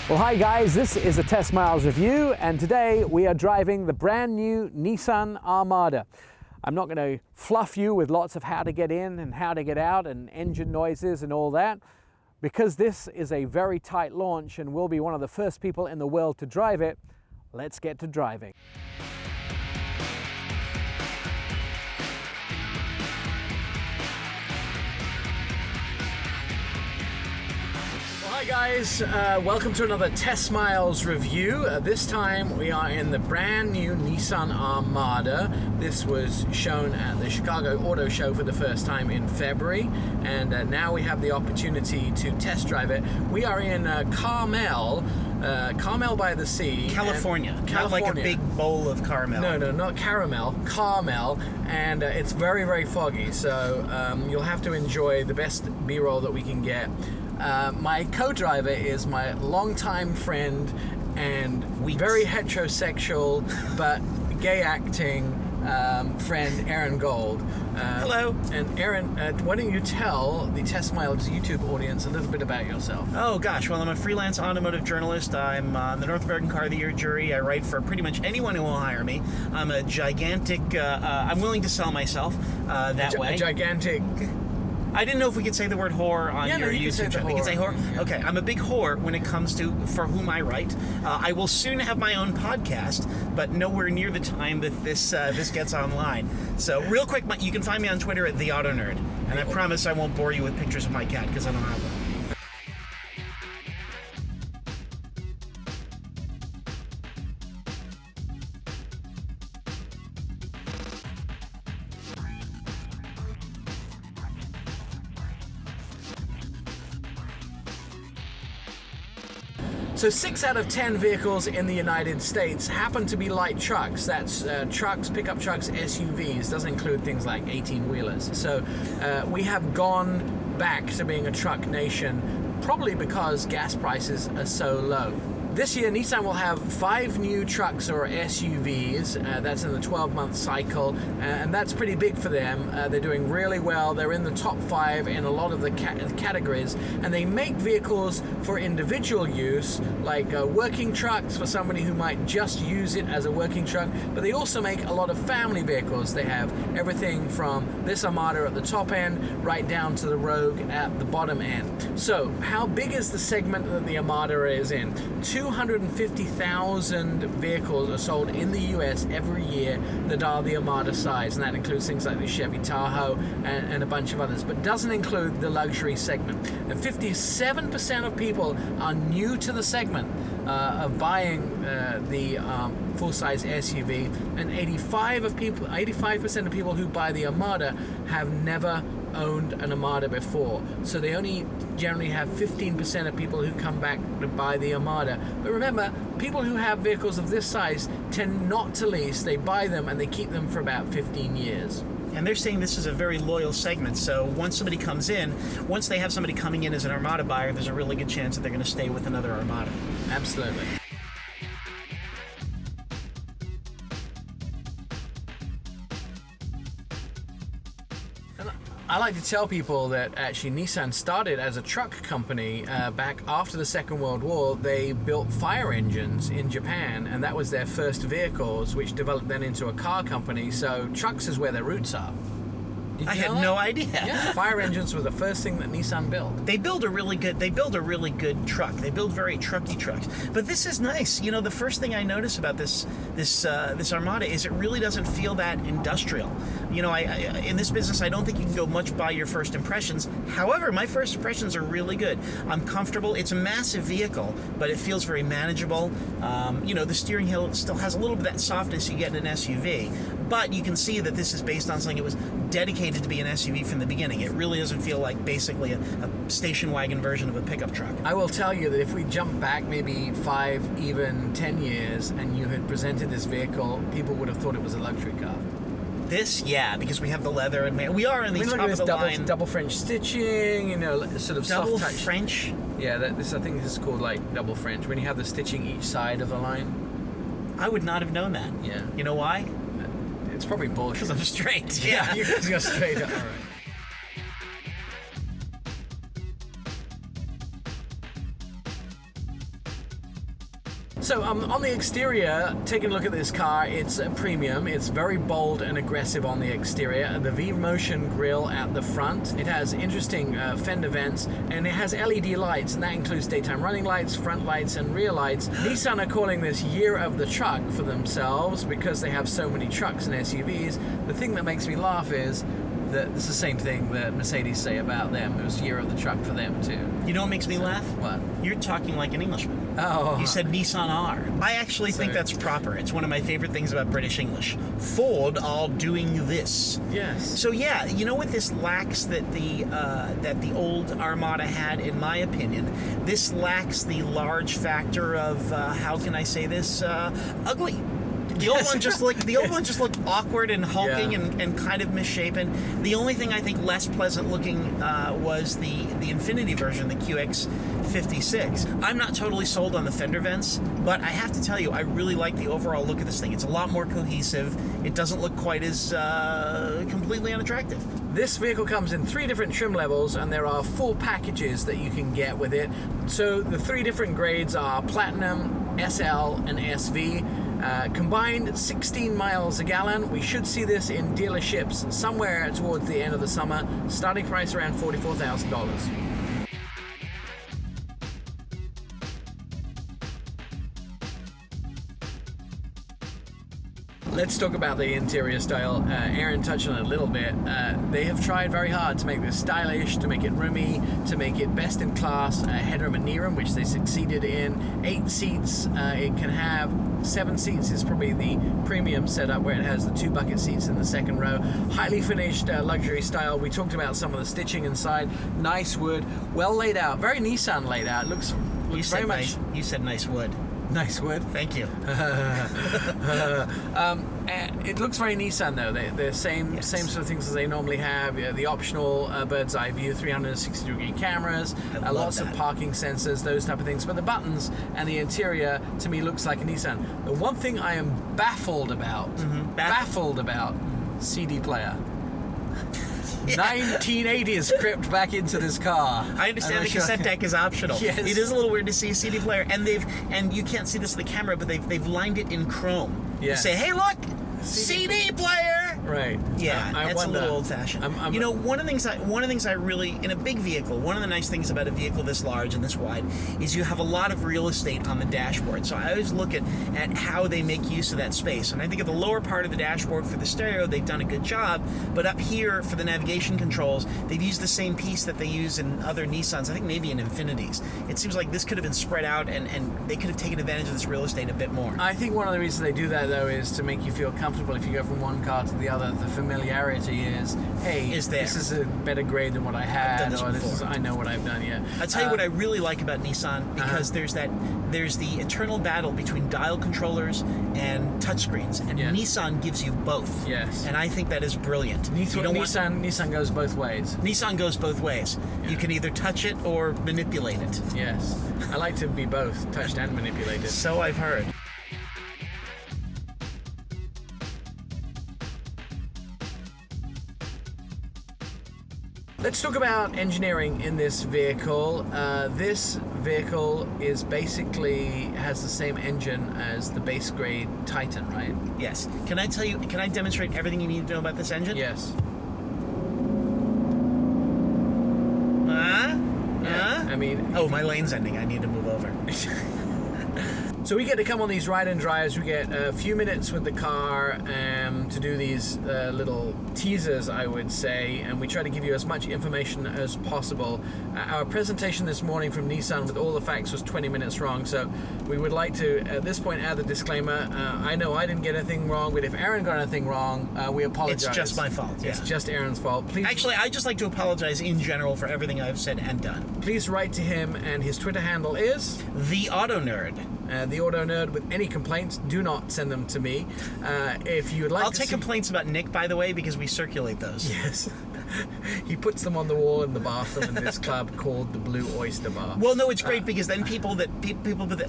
Well, hi guys, this is a Test Miles review, and today we are driving the brand new Nissan Armada. I'm not going to fluff you with lots of how to get in and how to get out and engine noises and all that, because this is a very tight launch and we'll be one of the first people in the world to drive it. Let's get to driving. Hi guys, welcome to another Test Miles review. This time we are in the brand new Nissan Armada. This was shown at the Chicago Auto Show for the first time in February, and now we have the opportunity to test drive it. We are in Carmel by the sea. California. Not like a big bowl of caramel. No, not caramel, Carmel, and it's very, very foggy, so you'll have to enjoy the best B-roll that we can get. My co-driver is my longtime friend and very heterosexual but gay acting friend, Aaron Gold. Hello. And Aaron, why don't you tell the Test Miles YouTube audience a little bit about yourself? Oh gosh, well, I'm a freelance automotive journalist. I'm on the North American Car of the Year jury. I write for pretty much anyone who will hire me. I'm a gigantic, I'm willing to sell myself that way. A gigantic... I didn't know if we could say the word whore on your YouTube channel. We can say whore? Yeah. Okay, I'm a big whore when it comes to for whom I write. I will soon have my own podcast, but nowhere near the time that this gets online. So real quick, you can find me on Twitter at TheAutoNerd, and I promise I won't bore you with pictures of my cat because I don't have one. So 6 out of 10 vehicles in the United States happen to be light trucks. That's trucks, pickup trucks, SUVs. Doesn't include things like 18-wheelers. So we have gone back to being a truck nation, probably because gas prices are so low. This year, Nissan will have 5 new trucks or SUVs. That's in the 12-month cycle, and that's pretty big for them. They're doing really well. They're in the top 5 in a lot of the categories, and they make vehicles for individual use, like working trucks for somebody who might just use it as a working truck, but they also make a lot of family vehicles. They have everything from this Armada at the top end right down to the Rogue at the bottom end. So how big is the segment that the Armada is in? 250,000 vehicles are sold in the US every year that are the Armada size, and that includes things like the Chevy Tahoe and a bunch of others, but doesn't include the luxury segment. And 57% of people are new to the segment of buying the full-size SUV, and 85% of people who buy the Armada have never owned an Armada before. So they only generally have 15% of people who come back to buy the Armada. But remember, people who have vehicles of this size tend not to lease. They buy them and they keep them for about 15 years. And they're saying this is a very loyal segment, so once somebody comes in, once they have somebody coming in as an Armada buyer, there's a really good chance that they're going to stay with another Armada. Absolutely. I like to tell people that actually Nissan started as a truck company back after the Second World War. They built fire engines in Japan, and that was their first vehicles, which developed then into a car company. So trucks is where their roots are. I had no idea. Yeah, fire engines were the first thing that Nissan built. They build a really good truck. They build very trucky trucks. But this is nice. You know, the first thing I notice about this Armada is it really doesn't feel that industrial. You know, I in this business, I don't think you can go much by your first impressions. However, my first impressions are really good. I'm comfortable. It's a massive vehicle, but it feels very manageable. You know, the steering wheel still has a little bit of that softness you get in an SUV, but you can see that this is based on something that was dedicated to be an SUV from the beginning. It really doesn't feel like basically a station wagon version of a pickup truck. I will tell you that if we jump back maybe 5, even 10 years, and you had presented this vehicle, people would have thought it was a luxury car. This, yeah, because we have the leather, and we are in the top of the line. Double French stitching, you know, sort of double soft touch. French. Yeah, I think this is called like double French, when you have the stitching each side of the line. I would not have known that. Yeah. You know why? It's probably bullshit. Because I'm straight. Yeah, you guys go straight up. All right. So on the exterior, taking a look at this car, it's a premium. It's very bold and aggressive on the exterior. The V-Motion grille at the front. It has interesting fender vents, and it has LED lights, and that includes daytime running lights, front lights, and rear lights. Nissan are calling this Year of the Truck for themselves because they have so many trucks and SUVs. The thing that makes me laugh is that it's the same thing that Mercedes say about them. It was Year of the Truck for them too. You know what makes me laugh? What? You're talking like an Englishman. Oh. You said Nissan R. I actually think that's proper. It's one of my favorite things about British English. Ford are doing this. Yes. So yeah, you know what this lacks that the old Armada had, in my opinion? This lacks the large factor of how can I say this? Ugly. The old one just looked awkward and hulking and kind of misshapen. The only thing I think less pleasant looking was the Infiniti version, the QX56. I'm not totally sold on the fender vents, but I have to tell you, I really like the overall look of this thing. It's a lot more cohesive. It doesn't look quite as completely unattractive. This vehicle comes in 3 different trim levels, and there are 4 packages that you can get with it. So the 3 different grades are Platinum, SL, and SV. Combined 16 miles a gallon. We should see this in dealerships somewhere towards the end of the summer. Starting price around $44,000. Let's talk about the interior style. Aaron touched on it a little bit. They have tried very hard to make this stylish, to make it roomy, to make it best in class. Headroom and knee room, which they succeeded in. 8 seats. It can have 7 seats. Is probably the premium setup where it has the 2 bucket seats in the second row. Highly finished luxury style. We talked about some of the stitching inside. Nice wood, well laid out. Very Nissan laid out. Looks very much. You said nice wood. Nice wood. Thank you. It looks very Nissan though. They're same sort of things as they normally have. The optional bird's eye view, 360-degree cameras, lots of parking sensors, those type of things. But the buttons and the interior to me looks like a Nissan. The one thing I am baffled about, CD player. 1980s crept back into this car. I understand the cassette deck is optional. Yes. It is a little weird to see a CD player, and you can't see this in the camera, but they've lined it in chrome. Yes. You say, hey, look, CD player. Right. Yeah, I that's wonder. a little old-fashioned. You know, one of the things I really, in a big vehicle, one of the nice things about a vehicle this large and this wide is you have a lot of real estate on the dashboard. So I always look at how they make use of that space. And I think at the lower part of the dashboard for the stereo, they've done a good job. But up here for the navigation controls, they've used the same piece that they use in other Nissans, I think maybe in Infinitis. It seems like this could have been spread out and they could have taken advantage of this real estate a bit more. I think one of the reasons they do that, though, is to make you feel comfortable if you go from one car to the other. The familiarity is, hey, this is a better grade than what I had, I know what I've done. Yeah. I'll tell you what I really like about Nissan, because there's the eternal battle between dial controllers and touchscreens, and Nissan gives you both. Yes. And I think that is brilliant. Nissan goes both ways. Nissan goes both ways. Yeah. You can either touch it or manipulate it. Yes. I like to be both, touched and manipulated. So I've heard. Let's talk about engineering in this vehicle. This vehicle is basically has the same engine as the base grade Titan, right? Yes. Can I demonstrate everything you need to know about this engine? Yes. Oh, my lane's ending. I need to move over. So we get to come on these ride and drives. We get a few minutes with the car to do these little teasers, I would say, and we try to give you as much information as possible. Our presentation this morning from Nissan with all the facts was 20 minutes wrong, so we would like to, at this point, add the disclaimer. I know I didn't get anything wrong, but if Aaron got anything wrong, we apologize. It's just my fault. It's just Aaron's fault. Please. Actually, I'd just like to apologize in general for everything I've said and done. Please write to him, and his Twitter handle is The Auto Nerd. The Auto Nerd. With any complaints, do not send them to me. If you would like, I'll take complaints about Nick, by the way, because we circulate those. Yes. He puts them on the wall in the bathroom in this club called the Blue Oyster Bar. Well, no, it's great because then people that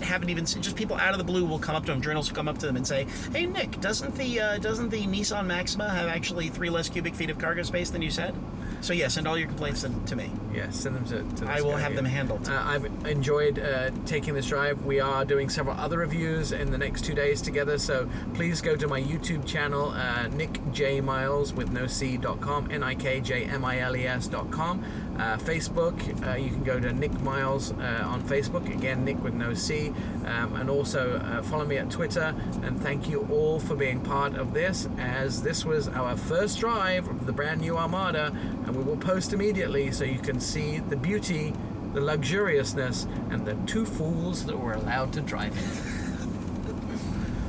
haven't even seen, just people out of the blue will come up to them. Journalists will come up to them and say, "Hey, Nick, doesn't the Nissan Maxima have actually 3 less cubic feet of cargo space than you said?" So yeah, send all your complaints to me. Yeah, send them to this I will guy have here. them handled. I've enjoyed taking this drive. We are doing several other reviews in the next 2 days together, so please go to my YouTube channel, Nick J Miles with no C.com, NIKJMILES.com. Facebook, you can go to Nick Miles on Facebook, again, Nick with no C, and also follow me at Twitter. And thank you all for being part of this, as this was our first drive of the brand new Armada, and we will post immediately so you can see the beauty, the luxuriousness, and the two fools that were allowed to drive it.